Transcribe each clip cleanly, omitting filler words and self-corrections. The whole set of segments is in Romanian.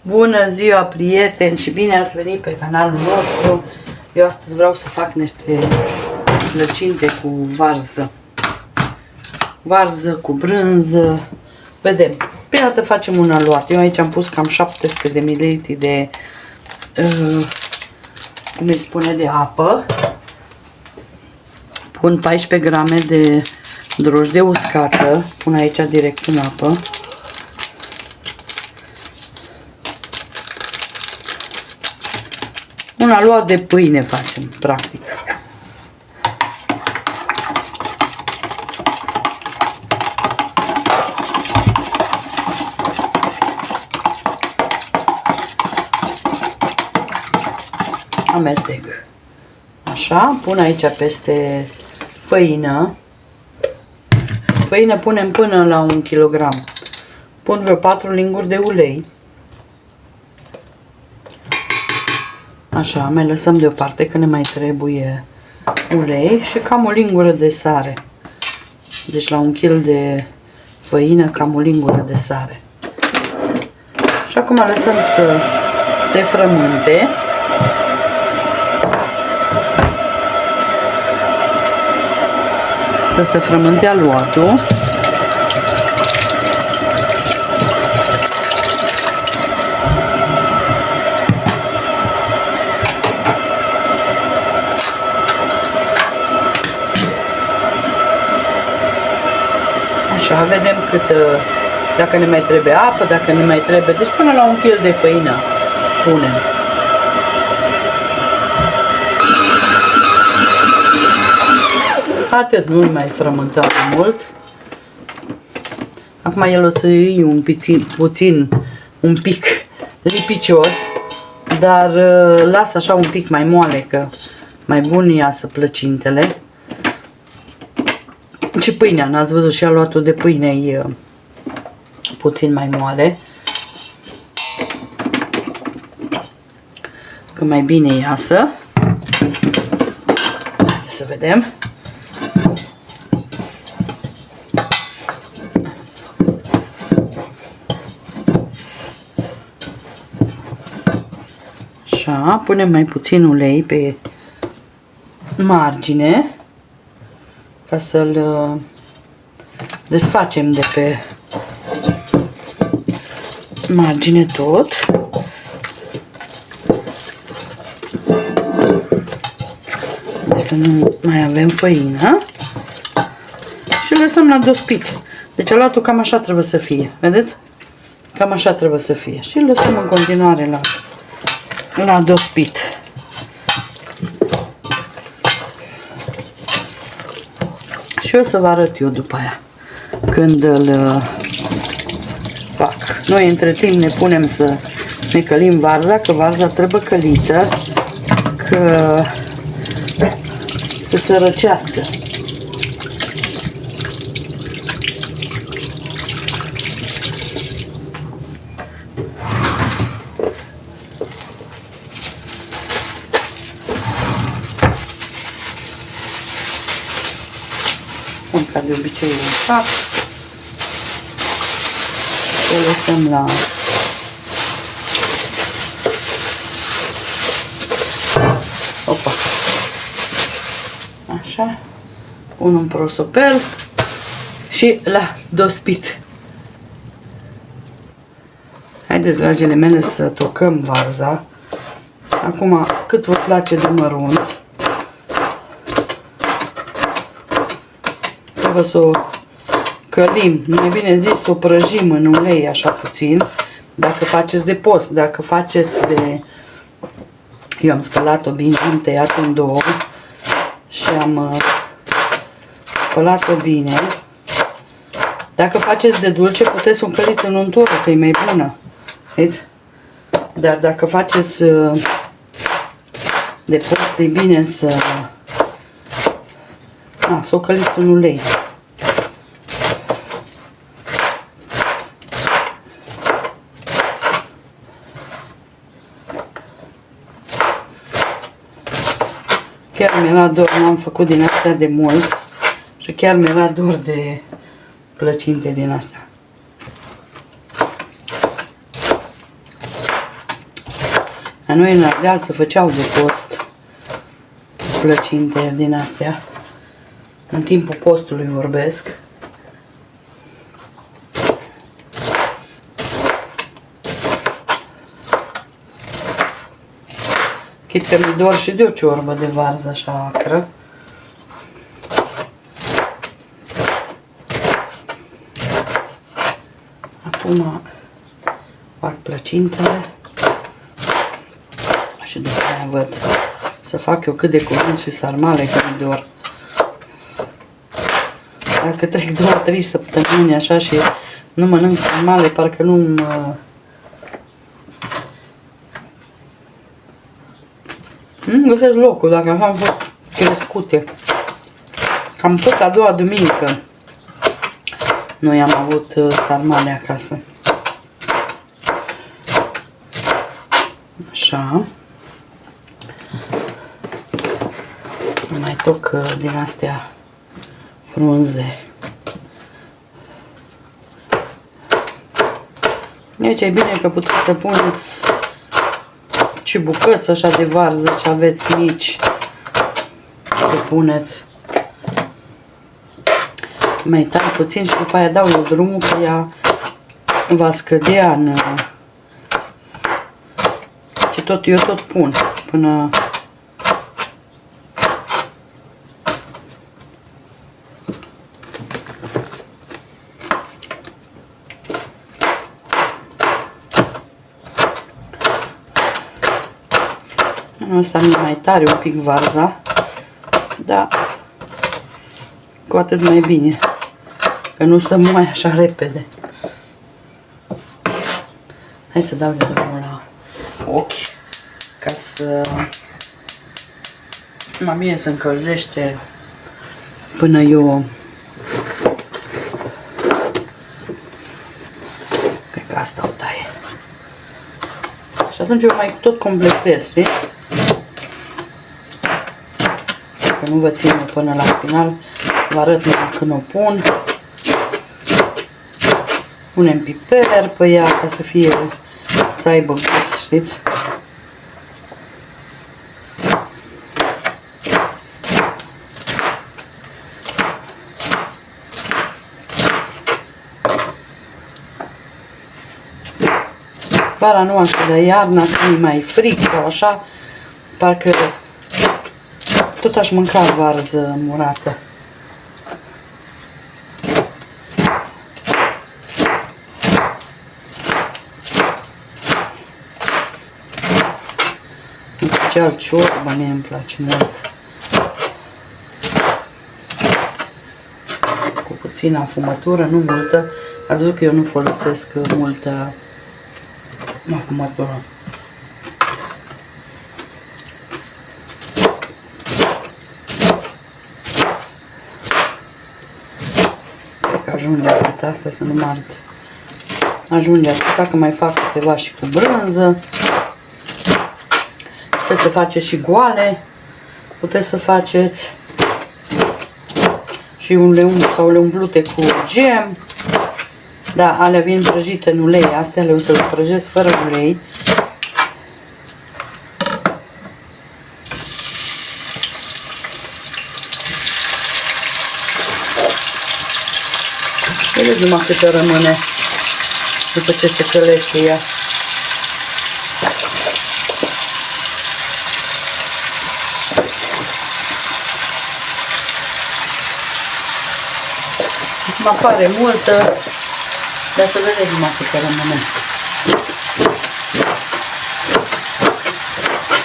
Bună ziua, prieteni, și bine ați venit pe canalul nostru. Eu astăzi vreau să fac niște plăcinte cu varză. Varză cu brânză. Vedem. Prima dată facem un aluat. Eu aici am pus cam 700 de ml de cum îi spune, de apă. Pun 14 grame de drojdie uscată. Pun aici direct în apă. Un aluat de pâine facem, practic. Amestec. Așa, pun aici peste făină. Făină punem până la 1 kg. Pun vreo 4 linguri de ulei. Așa, mai lăsăm deoparte că ne mai trebuie ulei și cam o lingură de sare. Deci la 1 kg de făină cam o lingură de sare. Și acum lăsăm să se frământe. Să se frământe aluatul. Așa, vedem cât, dacă ne mai trebuie apă, dacă ne mai trebuie, deci până la 1 kg de făină punem. Atât, nu mai frământăm mult. Acum el o să iei un pic lipicios, dar las așa un pic mai moale, că mai bun iasă plăcintele. Și pâinea, n-ați văzut, și aluatul de pâine e puțin mai moale, că mai bine iasă. Haideți să vedem. Așa, punem mai puțin ulei pe margine ca să-l desfacem de pe margine tot. Deci să nu mai avem făină. Și lăsăm la dospit. Deci aluatul cam așa trebuie să fie. Vedeți? Cam așa trebuie să fie. Și îl lăsăm în continuare la dospit. Și o să vă arăt eu după aia când îl fac. Noi între timp ne punem să ne călim varza, că varza trebuie călită, că să se răcească. Ca de obicei un sac. O lăsăm la opa. Așa. Pun un prosopel și la dospit. Haideți, dragile mele, să tocăm varza. Acum, cât vă place de mărunt. Trebuie să o călim, mai bine zis, să o prăjim în ulei așa puțin, dacă faceți de post, dacă faceți de... Eu am spălat-o bine, am tăiat-o în două și am spălat-o bine. Dacă faceți de dulce, puteți să o căliți în untură, că e mai bună. Vedeți? Dar dacă faceți de post, e bine să o căliți în ulei. Chiar mi-era dor, n-am făcut din astea de mult și chiar mi-era dor de plăcinte din astea. La noi în Ardeal se făceau de post plăcinte din astea. În timpul postului vorbesc. Chit că mi dor și de o ciorbă de varză așa acră. Acum fac plăcintele și după aia văd să fac eu cât de curând și sarmale, că mi dor. Dacă trec 2-3 săptămâni așa și nu mănânc sarmale, parcă nu găsesc locul, dacă am fost crescute. Cam tot a doua duminică noi am avut sarmale acasă. Așa. Să mai toc din astea frunze. Deci e bine că puteți să puneți și bucăți așa de varză ce aveți mici. Să puneți. Mai tai puțin și după aia dau eu drumul că ea va scădea în... Și eu tot pun până... Asta mi-e mai tare un pic varza, dar cu atât mai bine, că nu să mai așa repede. Hai să dau de drumul la ochi, ca să mai bine se încălzește până eu... Cred că asta o taie. Și atunci eu mai tot completez, știi? Că nu vă țin până la final, vă arăt numai când o pun. Punem piper pe ea ca să fie, să aibă gust, știți? Vara nu așa, dar iarna când e mai frig sau așa, parcă tot aș mânca varză murată. În special ciorba mie îmi place mult. Cu puțină afumătură, nu multă. Ați văzut că eu nu folosesc multă afumătură. Ajunge atât asta, să nu mă arăt. Ajunge atât, că mai fac câteva și cu brânză. Puteți să faceți și goale. Puteți să faceți și sau le umplute cu gem. Da, alea vin prăjite în ulei. Astea le o să le prăjesc fără ulei. Vedeți numai câte rămâne după ce se călește ea. Acum apare multă, dar să vedeți numai câte rămâne.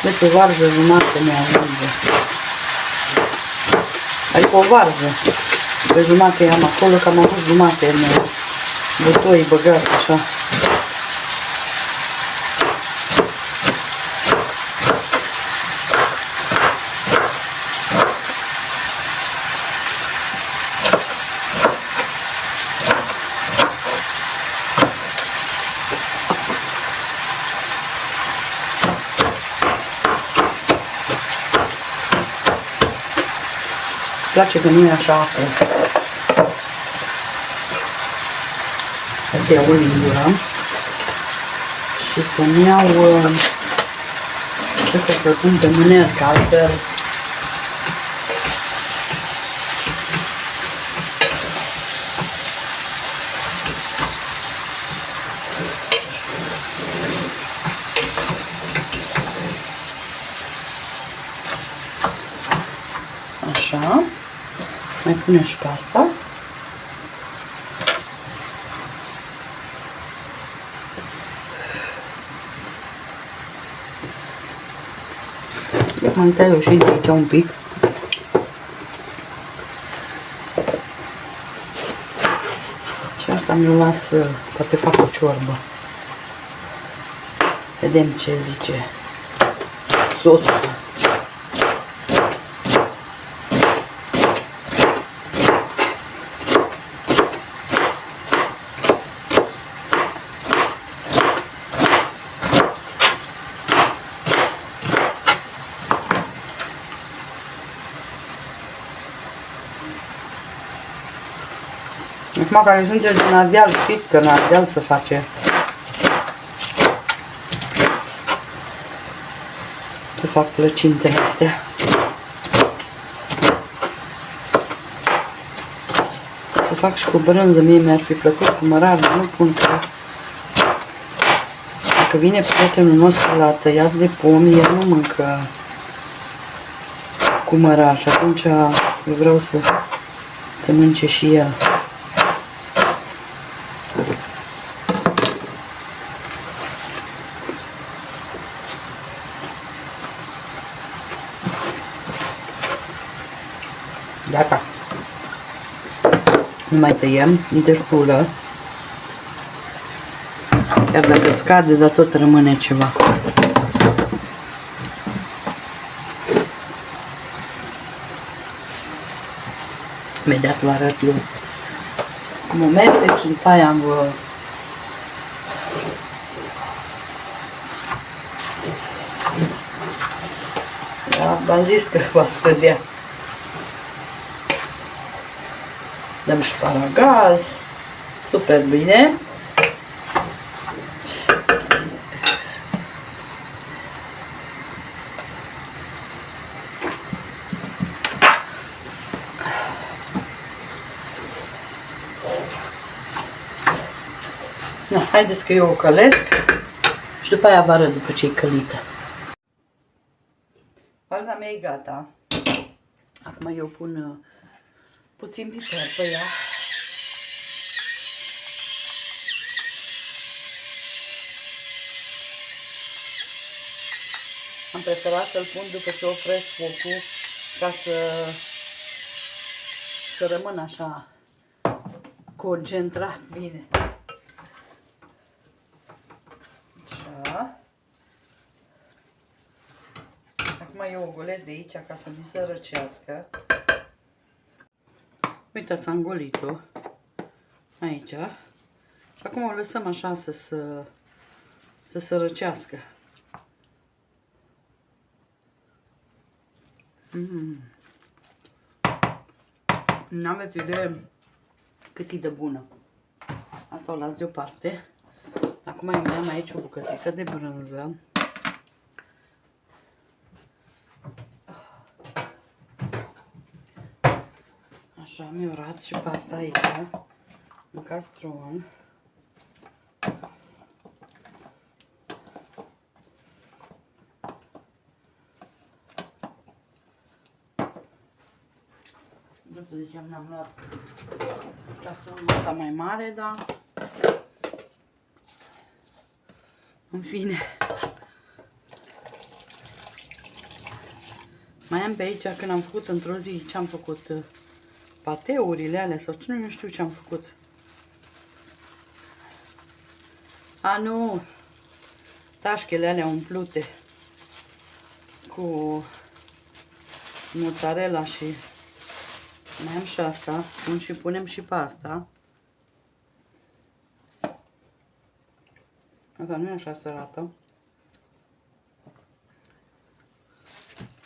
Deci o varză jumătate mi-ajunge. Adică o varză. Pe jumate am acolo, că am avut jumate în butoi băgați așa. Îmi place că nu e așa apă. Să iau o lingură și să-mi iau Cred că să-l pun pe mâner, că altfel așa. Mai punem și pe asta. Mai tai eu și de aici un pic. Și asta mi-o las, poate fac o ciorbă. Vedem ce zice soțul. Acum care sunteți din Ardeal, știți că în Ardeal se face. Se fac plăcintele astea. Să fac și cu brânză, mie mi-ar fi plăcut cu mărar, dar nu pun că dacă vine prietenul nostru la tăiat de pomi, el nu mâncă cu mărar și atunci eu vreau să mânce și el. Gata. Nu mai tăiem, e destulă. Chiar dacă scade, dar tot rămâne ceva. Imediat vă arăt eu cum o mestec și după aia v-am zis că va scădea. Dăm și paragaz, super bine. No, haideți că eu o călesc și după aia vă arăt după ce e călită. Varza mea e gata. Acum eu pun puțin piper pe ea. Am preferat să-l pun după ce opresc focul ca să rămână așa concentrat bine. Așa. Acum eu o golesc de aici ca să mi se răcească. Uitați, am golit-o aici. Și acum o lăsăm așa să se răcească. N-aveți idee cât e de bună. Asta o las deoparte. Acum îmi dăm aici o bucățică de brânză. Așa, mi-o rat și pasta aici, în castron. Nu știu de ce n-am luat castronul ăsta mai mare, dar în fine. Mai am pe aici, când am făcut într-o zi, ce am făcut? Pateurile alea sau ce, nu știu ce am făcut. A, nu! Tașchele alea umplute cu mozzarella și mai am și asta. Pun și punem și pe asta. Asta nu e așa să arată.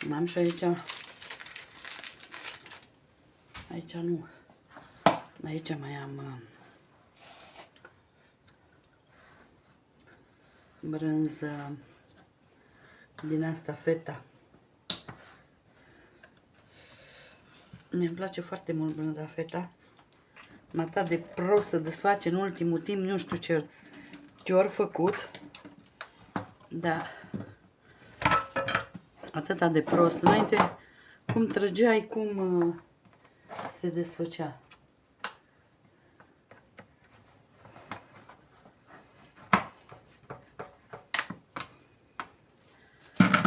Mai am și aici. Aici nu. Aici mai am brânză din asta feta. Mi-mi place foarte mult brânza feta. M-a atât de prost să desface în ultimul timp, nu știu ce ori făcut. Da. Atâta de prost. Înainte, cum trăgeai, cum se desfăcea.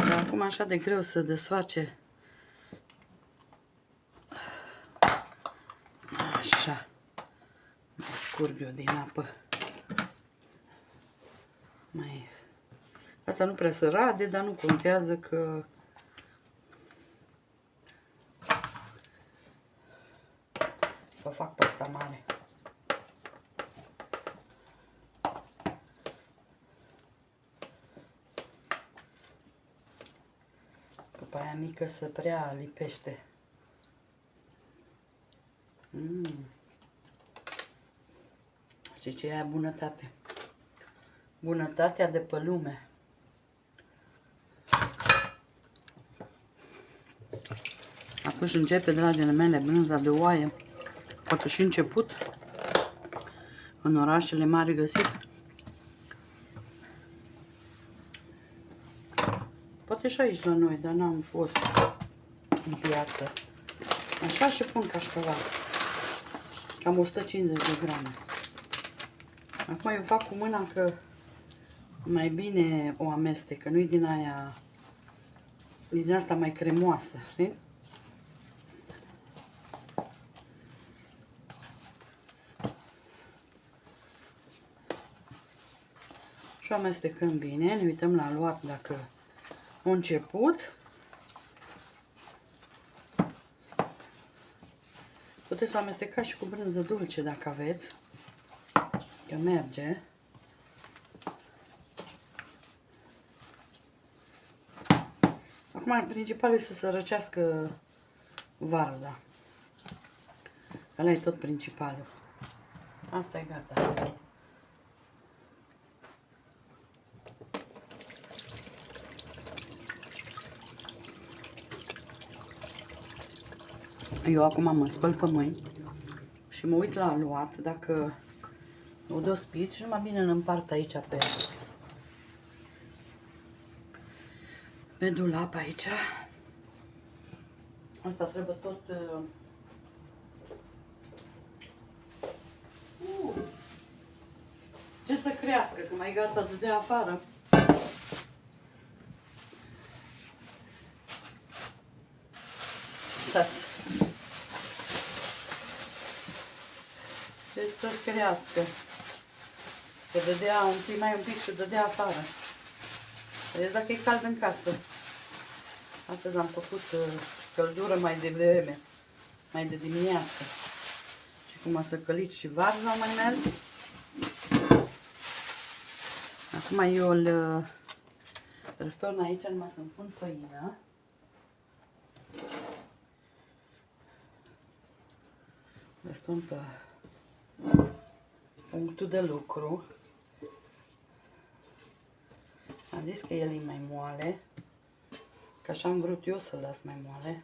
Dar acum așa de greu să desface. Așa. Mai scurg eu din apă. Asta nu prea se rade, dar nu contează că o fac pe asta mare. Că pe aia mică se prea lipește. Și ce e bunătate. Bunătatea de pe lume. Acum și începe, dragile mele, brânza de oaie. Poate și început. În orașele mari găsit. Poate și aici la noi, dar n-am fost în piață. Așa și pun cașcaval. Cam 150 de grame. Acum eu fac cu mâna că mai bine o amestec, că nu-i din aia, e din asta mai cremoasă, știi? Și o amestecăm bine, ne uităm la luat dacă a început. Puteți să o amestecați și cu brânză dulce dacă aveți, că merge. Acum, principal este să se răcească varza. Ăla e tot principalul. Asta e gata. Eu acum mă spăl pe mâini și mă uit la aluat dacă o dospit și numai bine îl împart aici pe dulap aici. Asta trebuie tot ce să crească, că mai gata de dea afară. Uitați. Ce să crească. Că dădea un pic și dădea afară. Vedeți dacă e cald în casă. Astăzi am făcut căldură mai devreme, mai de dimineață. Și cum a săcălit și varza a mai mers. Acum eu îl răstorn aici, numai să-mi pun făină. Răstorn pe punctul de lucru. Am zis că el e mai moale, că așa am vrut eu să-l las mai moale.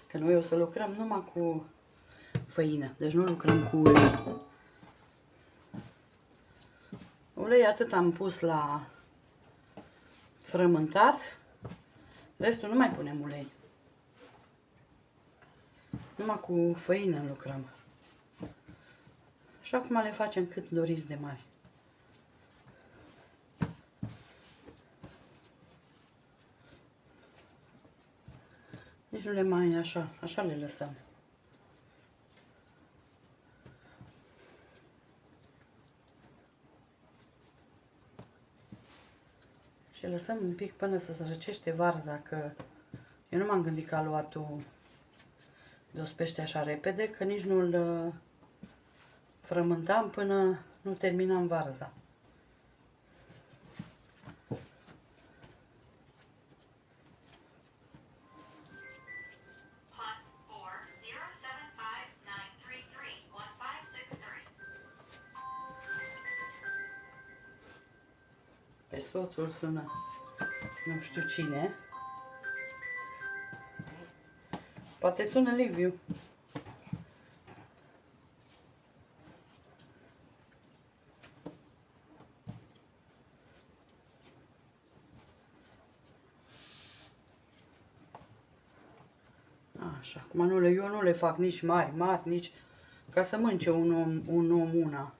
Că noi o să lucrăm numai cu făină, deci nu lucrăm cu ulei. Ulei atât am pus la frământat, restul nu mai punem ulei. Numai cu făină lucrăm. Și acum le facem cât doriți de mari. Nici nu le mai așa le lăsăm. Și lăsăm un pic până să se răcește varza, că eu nu m-am gândit că aluatul dospește așa repede, că nici nu-l frământam până nu terminam varza. Pe soțul sună. Nu știu cine. Poate sună Liviu. Așa, acum eu nu le fac nici mari, nici ca să mânce un om una.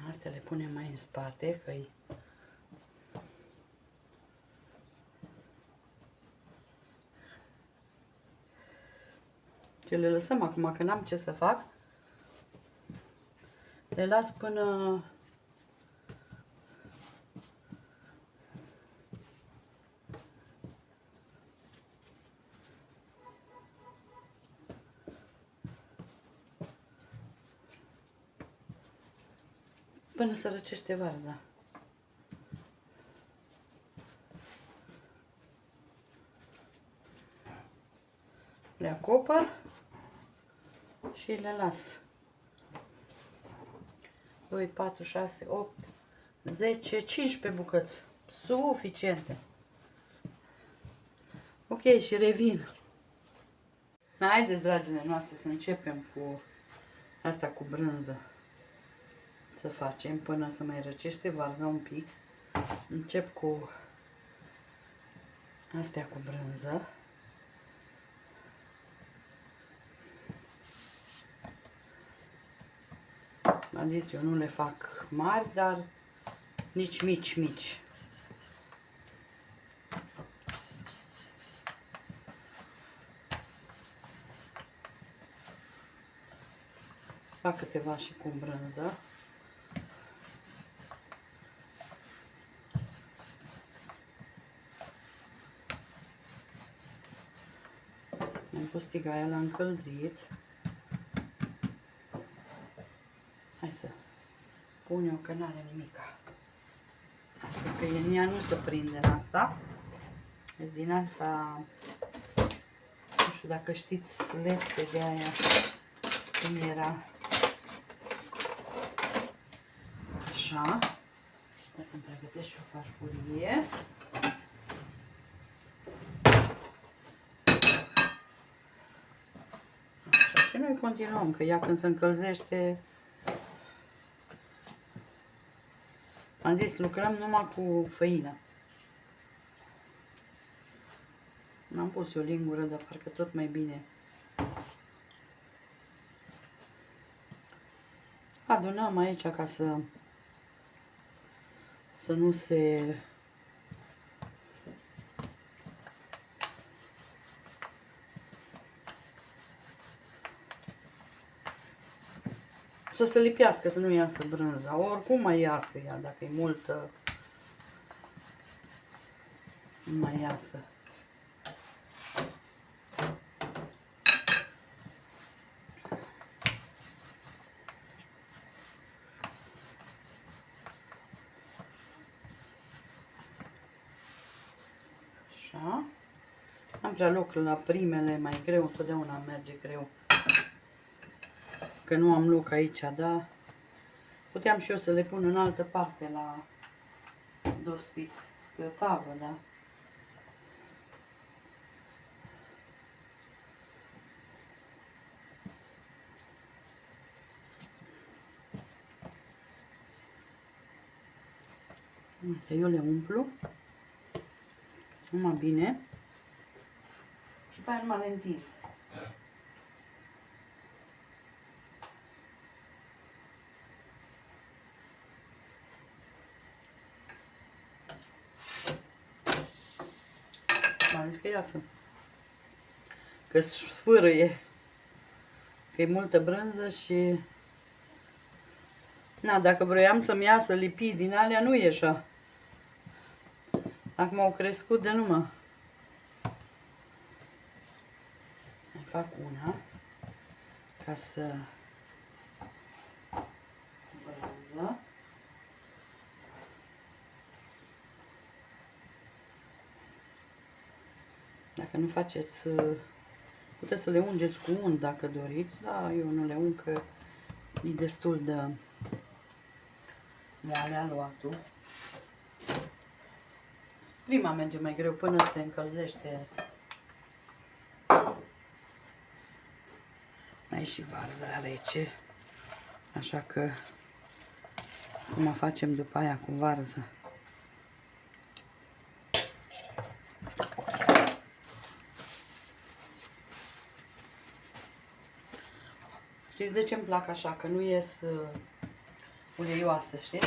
Astea le punem mai în spate, că-i... Ce le lăsăm acum, că n-am ce să fac. Le las până... până să răcește varza. Le acopăr și le las. 2, 4, 6, 8, 10, 15 bucăți. Suficiente. Ok, și revin. Haideți, dragile noastre, să începem cu asta cu brânză. Să facem până să mai răcește varza un pic. Încep cu astea cu brânză. Am zis eu, nu le fac mari, dar nici mici. Fac câteva și cu brânză. Am pus tigaia la încălzit. Hai să pun eu că n-are nimica. Asta că în ea nu se prinde în asta. Deci din asta, nu știu dacă știți leste de aia cum era. Așa. Hai să-mi pregătesc și o farfurie. Așa, și noi continuăm, că ea când se încălzește... Am zis, lucrăm numai cu făină. N-am pus eu lingură, dar parcă tot mai bine. Adunăm aici ca să nu se... să se lipească, să nu iasă brânza. Oricum mai iasă ea, dacă e multă, nu mai iasă. Așa. Am prea loc la primele, mai greu, întotdeauna merge greu. Că nu am loc aici, da? Puteam și eu să le pun în altă parte la dospic, pe o tavă, da? Uite, eu le umplu numai bine și pe aia numai le întind. M-am zis că iasă, că sfârâie, că e multă brânză și... Na, dacă vroiam să-mi iasă lipii din alea, nu ieșea. Acum au crescut de numai. Mai fac una ca să brânză. Dacă nu faceți, puteți să le ungeți cu unt dacă doriți, dar eu nu le ung, că e destul de moale aluatul. Prima merge mai greu până se încălzește. Mai e și varza rece. Așa că acum facem după aia cu varză. Știți de ce îmi plac așa? Că nu ies uleioase, știi?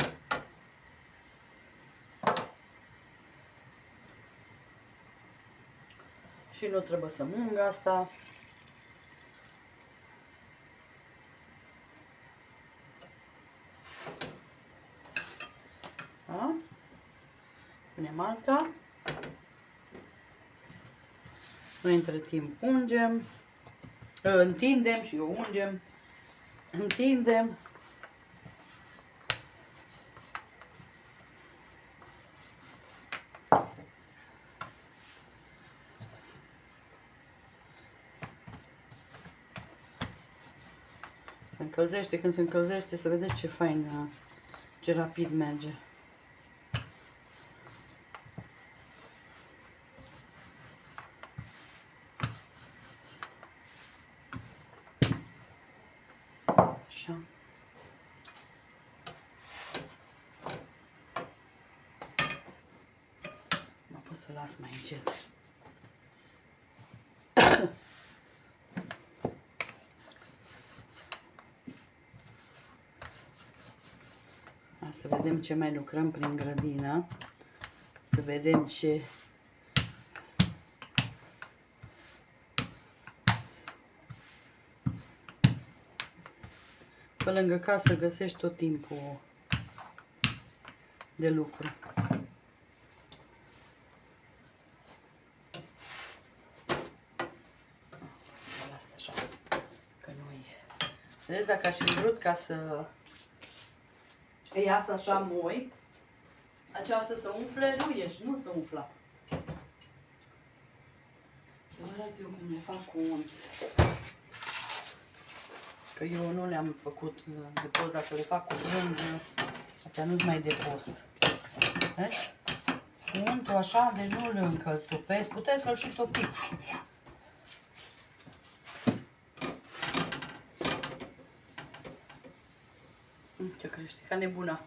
Și nu trebuie să mung asta. Da? Punem alta. Noi între timp ungem. Întindem și eu ungem. Întindem. Se încălzește, când se încălzește, să vedeți ce fain, ce rapid merge. Așa. Mă pot să las mai încet. Să vedem ce mai lucrăm prin grădină. Să vedem ce... Pe lângă casă găsești tot timpul de lucru. Să las așa, că nu-i... Vedeți, dacă aș fi vrut ca să iasă așa moi, aceasta să umfle, nu ieși, nu se umfla. Să vă arăt eu cum le fac cu unt. Că eu nu le-am făcut de post, dacă le fac cu brânză, astea nu-s mai de post. Vezi? Cu untul așa, deci nu le încăltupesc, puteți să-l și topiți. Ce crește, ca nebuna.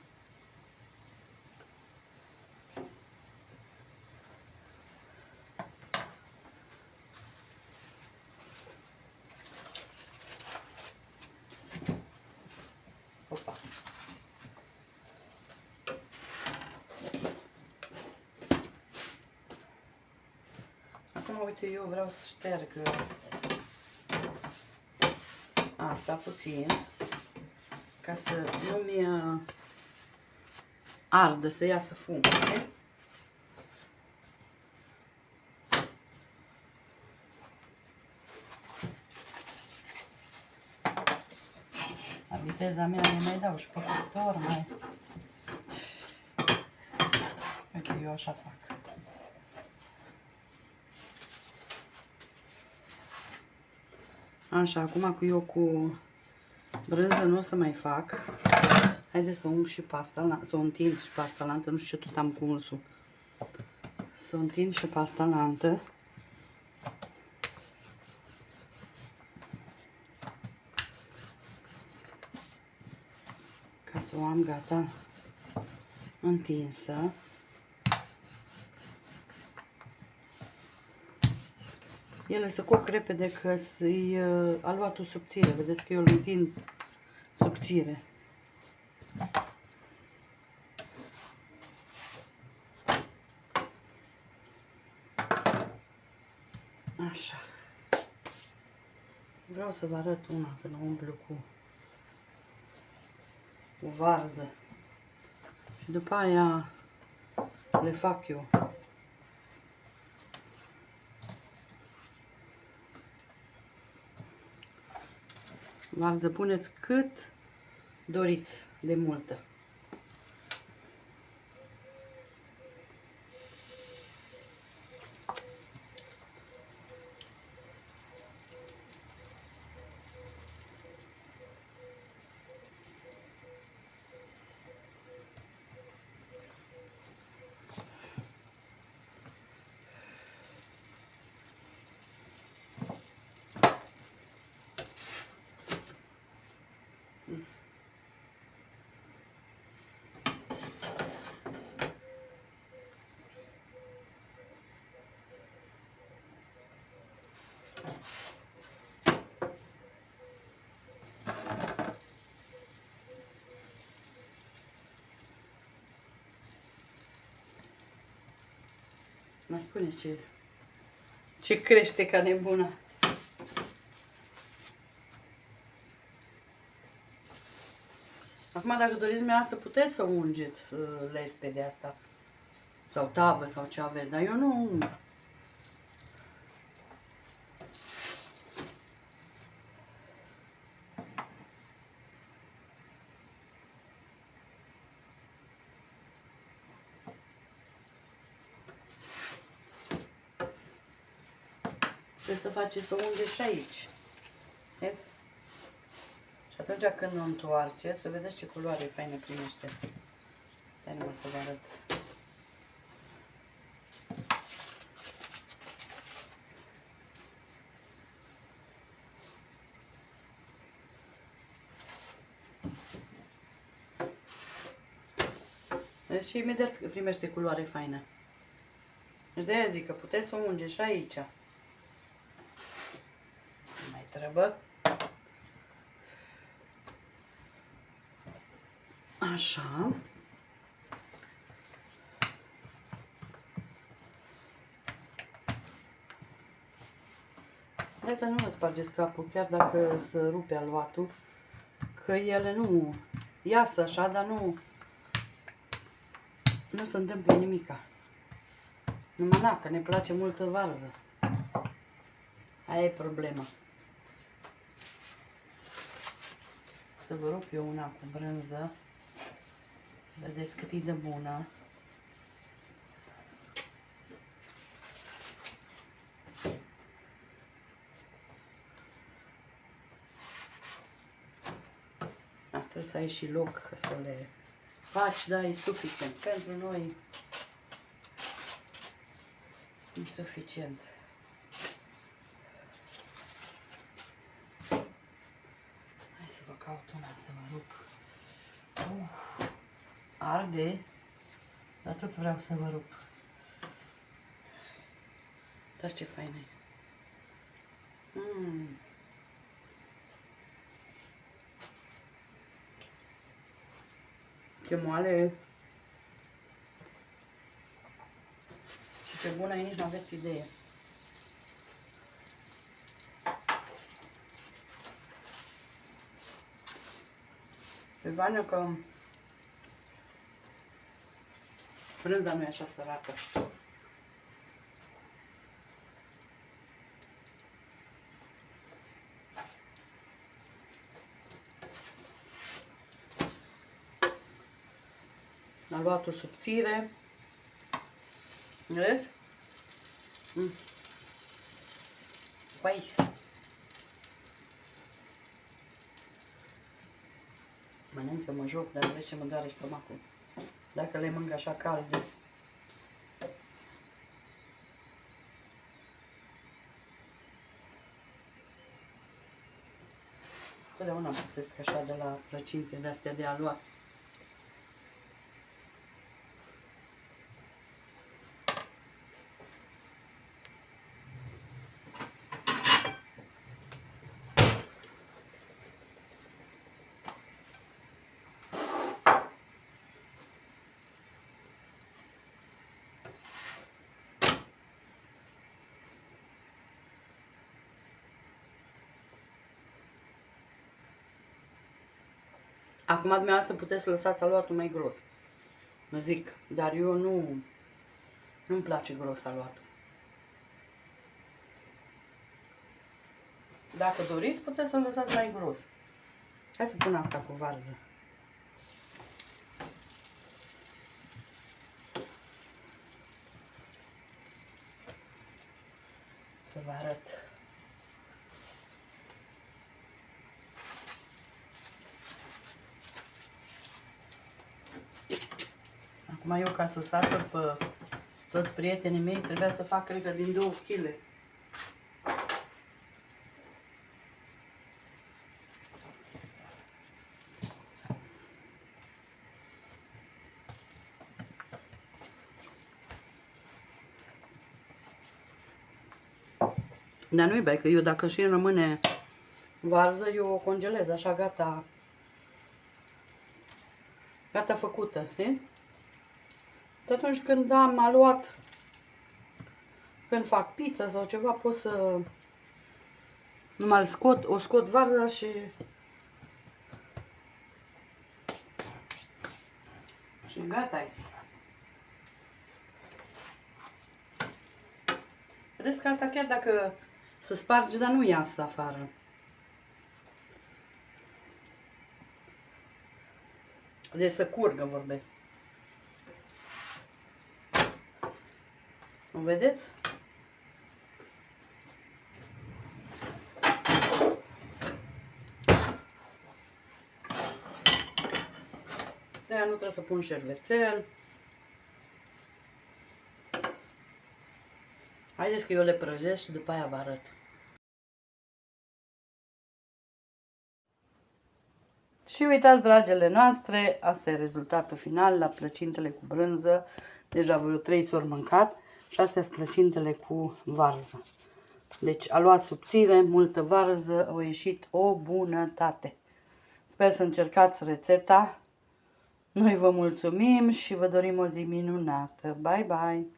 Opa. Acum, uite, eu vreau să șterg asta puțin, ca să nu-mi ardă, să iasă fum. Okay? La viteza mea ne mai dau și pe cuptor, mai... Uite, eu așa fac. Așa, acum eu cu brânză nu o să mai fac. Haideți să ung și pasta, să o întind și pasta lantă, nu știu ce tot am cu unsul. Să o întind și pasta lantă. Ca să o am gata întinsă. Ele se coc repede că e aluatul subțire. Vedeți că eu îl întind subțire. Așa. Vreau să vă arăt una când umblu cu varză. Și după aia le fac eu. Varză puneți cât doriți de multă. Mai spuneți ce crește ca nebuna. Acum, dacă doriți dumneavoastră, puteți să ungeți lespe de asta. Sau tavă, sau ce aveți, dar eu nu... Trebuie să faceți, să ungeți și aici. Vezi? Și atunci când o întoarceți, să vedeți ce culoare faină primește. Hai numai să vă arăt. Deci și imediat primește culoare faină. Deci de aia zic că puteți să o ungeți și aici. Mai trebuie. Așa. Hai să nu vă spargeți capul, chiar dacă se rupe aluatul, că ele nu iasă așa, dar nu se întâmplă nimica. Numai na, că ne place multă varză. Aia e problema. Să vă rup eu una cu brânză. Vedeți cât e de bună. Trebuie să ai și loc ca să le faci, da, e suficient. Pentru noi e suficient. Hai să vă caut una să vă rup. Arde, dar tot vreau să vă rup. Uitați ce faină e. Ce moale e. Și ce bună e, nici nu aveți idee. E faină că brânza nu e așa săracă. Aluatul subțire. Vedeți? Păi. Mănânc, eu mă joc, dar vezi ce mă doare stomacul. Dacă le mănânc așa calde. Totdeauna pățesc așa de la plăcinte de-astea de aluat. Acum dumneavoastră puteți să lăsați aluatul mai gros. Mă zic, dar eu nu-mi place gros aluatul. Dacă doriți, puteți să-l lăsați mai gros. Hai să pun asta cu varză. Să vă arăt. Acum eu, ca să satur pe toți prietenii mei, trebuia să fac, cred că, din 2 kg. Dar nu-i bai, că eu dacă și îmi rămâne varză, eu o congelez așa, gata. Gata făcută, știi? Și atunci când am aluat când fac pizza sau ceva, pot să numai o scot varza și gata -i. Vedeți că asta chiar dacă se sparge, dar nu iasă afară. Deci să curgă, vorbesc. O vedeți? De-aia nu trebuie să pun șervețel. Haideți că eu le prăjesc și după aia vă arăt. Și uitați, dragele noastre, asta e rezultatul final la plăcintele cu brânză. Deja vreo 3 s-ori mâncat și astea sunt plăcintele cu varză. Deci a luat subțire, multă varză, a ieșit o bunătate. Sper să încercați rețeta. Noi vă mulțumim și vă dorim o zi minunată. Bye, bye!